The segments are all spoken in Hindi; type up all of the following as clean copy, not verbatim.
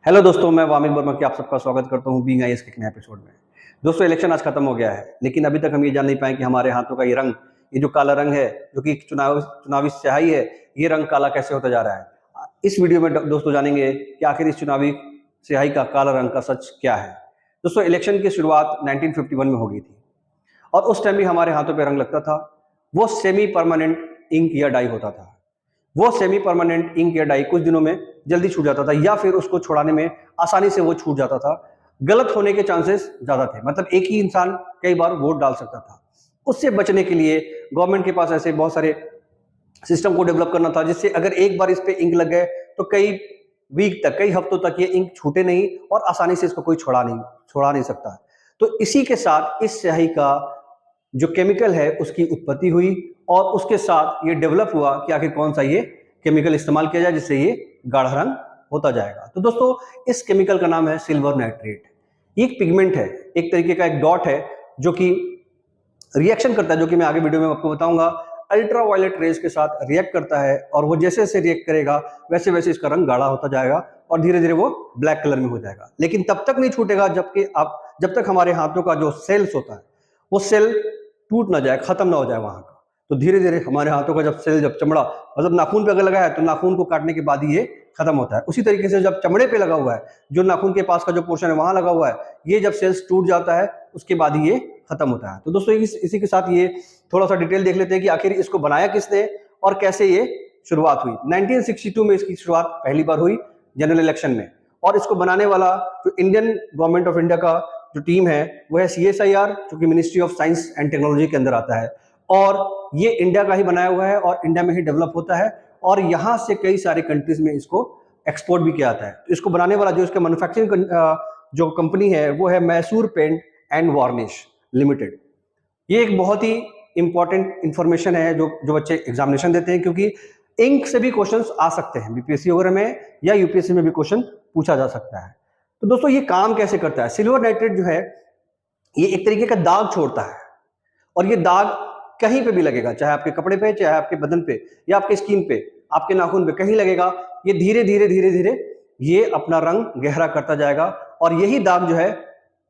हेलो दोस्तों, मैं वामिक वर्मा की आप सबका स्वागत करता हूं बीइंग आईएएस के एक नए एपिसोड में। दोस्तों, इलेक्शन आज खत्म हो गया है, लेकिन अभी तक हम ये जान नहीं पाए कि हमारे हाथों का ये रंग, ये जो काला रंग है, जो कि चुनावी स्याही है, ये रंग काला कैसे होता जा रहा है। इस वीडियो में दोस्तों जानेंगे कि आखिर इस चुनावी स्याही का काला रंग का सच क्या है। दोस्तों, इलेक्शन की शुरुआत 1951 में हो गई थी और उस टाइम भी हमारे हाथों पे रंग लगता था। वो सेमी परमानेंट इंक या डाई होता था। वो सेमी परमानेंट इंक या डाई कुछ दिनों में जल्दी छूट जाता था या फिर उसको छुड़ाने में आसानी से वो छूट जाता था। गलत होने के चांसेस ज्यादा थे, मतलब एक ही इंसान कई बार वोट डाल सकता था। उससे बचने के लिए गवर्नमेंट के पास ऐसे बहुत सारे सिस्टम को डेवलप करना था, जिससे अगर एक बार इस पे इंक लग गए तो कई वीक तक, कई हफ्तों तक ये इंक छूटे नहीं और आसानी से इसको कोई छोड़ा नहीं सकता। तो इसी के साथ इस स्याही का जो केमिकल है उसकी उत्पत्ति हुई और उसके साथ ये डेवलप हुआ कि आखिर कौन सा ये केमिकल इस्तेमाल किया जाए जिससे ये गाढ़ा रंग होता जाएगा। तो दोस्तों, इस केमिकल का नाम है सिल्वर नाइट्रेट। ये एक पिगमेंट है, एक तरीके का एक डॉट है जो कि रिएक्शन करता है, जो कि मैं आगे वीडियो में आपको बताऊंगा। अल्ट्रावायलेट रेज के साथ रिएक्ट करता है और वो जैसे जैसे रिएक्ट करेगा वैसे वैसे इसका रंग गाढ़ा होता जाएगा और धीरे धीरे वो ब्लैक कलर में हो जाएगा। लेकिन तब तक नहीं छूटेगा जब तक हमारे हाथों का जो सेल्स होता है वो सेल टूट ना जाए, खत्म ना हो जाए वहां का। तो धीरे धीरे हमारे हाथों का जब चमड़ा, मतलब नाखून पे अगर लगा है तो नाखून को काटने के बाद ही ये खत्म होता है। उसी तरीके से जब चमड़े पे लगा हुआ है, जो नाखून के पास का जो पोर्शन है वहां लगा हुआ है, ये जब सेल्स टूट जाता है उसके बाद ही ये खत्म होता है। तो दोस्तों, इसी के साथ ये थोड़ा सा डिटेल देख लेते हैं कि आखिर इसको बनाया किसने और कैसे ये शुरुआत हुई। 1962 में इसकी शुरुआत पहली बार हुई जनरल इलेक्शन में, और इसको बनाने वाला जो इंडियन गवर्नमेंट ऑफ इंडिया का जो टीम है वो है CSIR, जो कि ministry of science and technology के अंदर आता है। और ये इंडिया का ही बनाया हुआ है और इंडिया में ही डेवलप होता है और यहाँ से कई सारे कंट्रीज में इसको एक्सपोर्ट भी किया जाता है। तो इसको बनाने वाला जो इसका मैन्युफैक्चरिंग जो कंपनी है वो है Mysore paint and varnish limited. ये एक बहुत ही इंपॉर्टेंट इंफॉर्मेशन है जो बच्चे एग्जामिनेशन देते हैं, क्योंकि इंक से भी क्वेश्चंस आ सकते हैं बीपीएससी वगैरह में या यूपीएससी में भी क्वेश्चन पूछा जा सकता है। तो दोस्तों, ये काम कैसे करता है? सिल्वर नाइट्रेट जो है ये एक तरीके का दाग छोड़ता है और ये दाग कहीं पे भी लगेगा, चाहे आपके कपड़े पे, चाहे आपके बदन पे या आपके स्किन पे, आपके नाखून पे, कहीं लगेगा। ये धीरे धीरे धीरे धीरे ये अपना रंग गहरा करता जाएगा और यही दाग जो है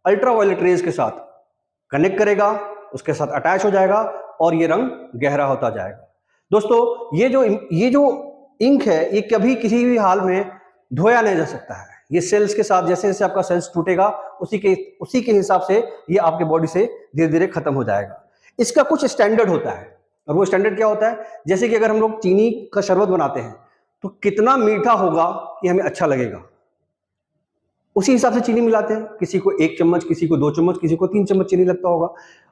अल्ट्रावायलेट रेज के साथ कनेक्ट करेगा, उसके साथ अटैच हो जाएगा और ये रंग गहरा होता जाएगा। दोस्तों, ये जो इंक है ये कभी किसी भी हाल में धोया नहीं जा सकता है। ये सेल्स के साथ जैसे जैसे आपका सेल्स टूटेगा उसी के हिसाब से ये आपके बॉडी से धीरे धीरे खत्म हो जाएगा। इसका कुछ स्टैंडर्ड होता है और वो स्टैंडर्ड क्या होता है? जैसे कि अगर हम लोग चीनी का शरबत बनाते हैं तो कितना मीठा होगा कि हमें अच्छा लगेगा, उसी हिसाब से चीनी मिलाते हैं। किसी को 1 चम्मच, किसी को 2 चम्मच, किसी को 3 चम्मच चीनी लगता होगा।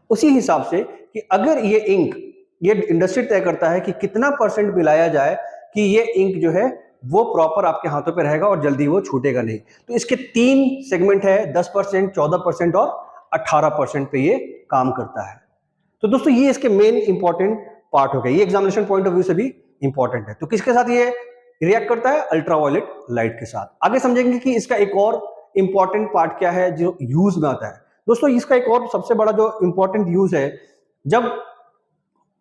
उसी हिसाब से कि अगर ये इंक, ये इंडस्ट्री तय करता है कि कितना परसेंट मिलाया जाए कि ये इंक जो है वो प्रॉपर आपके हाथों पे रहेगा और जल्दी वो छूटेगा नहीं। तो इसके 3 सेगमेंट है, 10%, 14% और 18% पे ये काम करता है। तो दोस्तों, ये इसके मेन इंपॉर्टेंट पार्ट हो गए। ये एग्जामिनेशन पॉइंट ऑफ व्यू से भी इंपॉर्टेंट है। तो किसके साथ ये रिएक्ट करता है? अल्ट्रावायलेट लाइट के साथ। आगे समझेंगे कि इसका एक और इंपॉर्टेंट पार्ट क्या है जो यूज में आता है। दोस्तों, इसका एक और सबसे बड़ा जो इंपॉर्टेंट यूज है, जब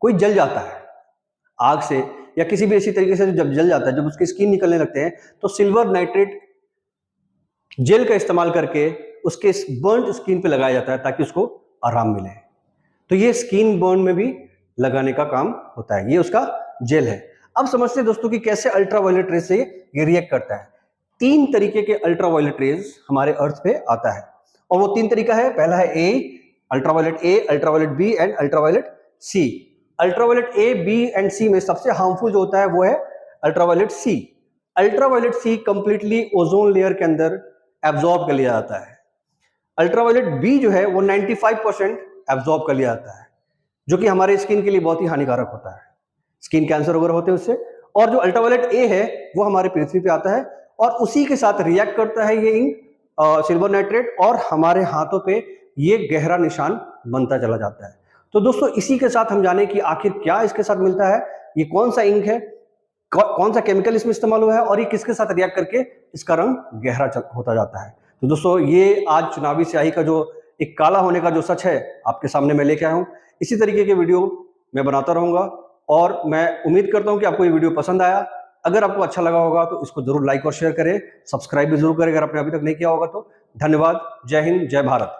कोई जल जाता है आग से या किसी भी ऐसी तरीके से, जब जल जाता है, जब उसकी स्किन निकलने लगते हैं, तो सिल्वर नाइट्रेट जेल का इस्तेमाल करके उसके बर्न्ड स्किन पे लगाया जाता है ताकि उसको आराम मिले। तो ये स्किन बर्न में भी लगाने का काम होता है, ये उसका जेल है। अब समझते हैं दोस्तों कि कैसे अल्ट्रावायलेट रेज से ये रिएक्ट करता है। 3 तरीके के अल्ट्रावायलेट रेज हमारे अर्थ पे आता है और वो 3 तरीका है। पहला है ultraviolet A, ultraviolet B and ultraviolet C. Ultraviolet A, B and सी में सबसे हार्मफुल जो होता है वो है अल्ट्रावायलेट सी। अल्ट्रावायलेट सी कंप्लीटली ओजोन लेयर के अंदर एब्जॉर्ब कर लिया जाता है। अल्ट्रावायलेट बी जो है वो 95% एब्जॉर्ब कर लिया जाता है, जो कि हमारे स्किन के लिए बहुत ही हानिकारक होता है, स्किन कैंसर वगैरह होते हैं उससे। और जो अल्ट्रावायलेट ए है वो हमारे पृथ्वी पे आता है और उसी के साथ रिएक्ट करता है ये इंक सिल्वर नाइट्रेट और हमारे हाथों पे ये गहरा निशान बनता चला जाता है। तो दोस्तों, इसी के साथ हम जाने कि आखिर क्या इसके साथ मिलता है, ये कौन सा इंक है, कौन सा केमिकल इसमें इस्तेमाल हुआ है और ये किसके साथ रिएक्ट करके इसका रंग गहरा होता जाता है। तो दोस्तों, ये आज चुनावी स्याही का जो एक काला होने का जो सच है आपके सामने मैं लेके आया हूं। इसी तरीके के वीडियो मैं बनाता रहूंगा और मैं उम्मीद करता हूं कि आपको ये वीडियो पसंद आया। अगर आपको अच्छा लगा होगा तो इसको जरूर लाइक और शेयर करें, सब्सक्राइब भी जरूर करें अगर आपने अभी तक नहीं किया होगा तो। धन्यवाद। जय हिंद, जय भारत।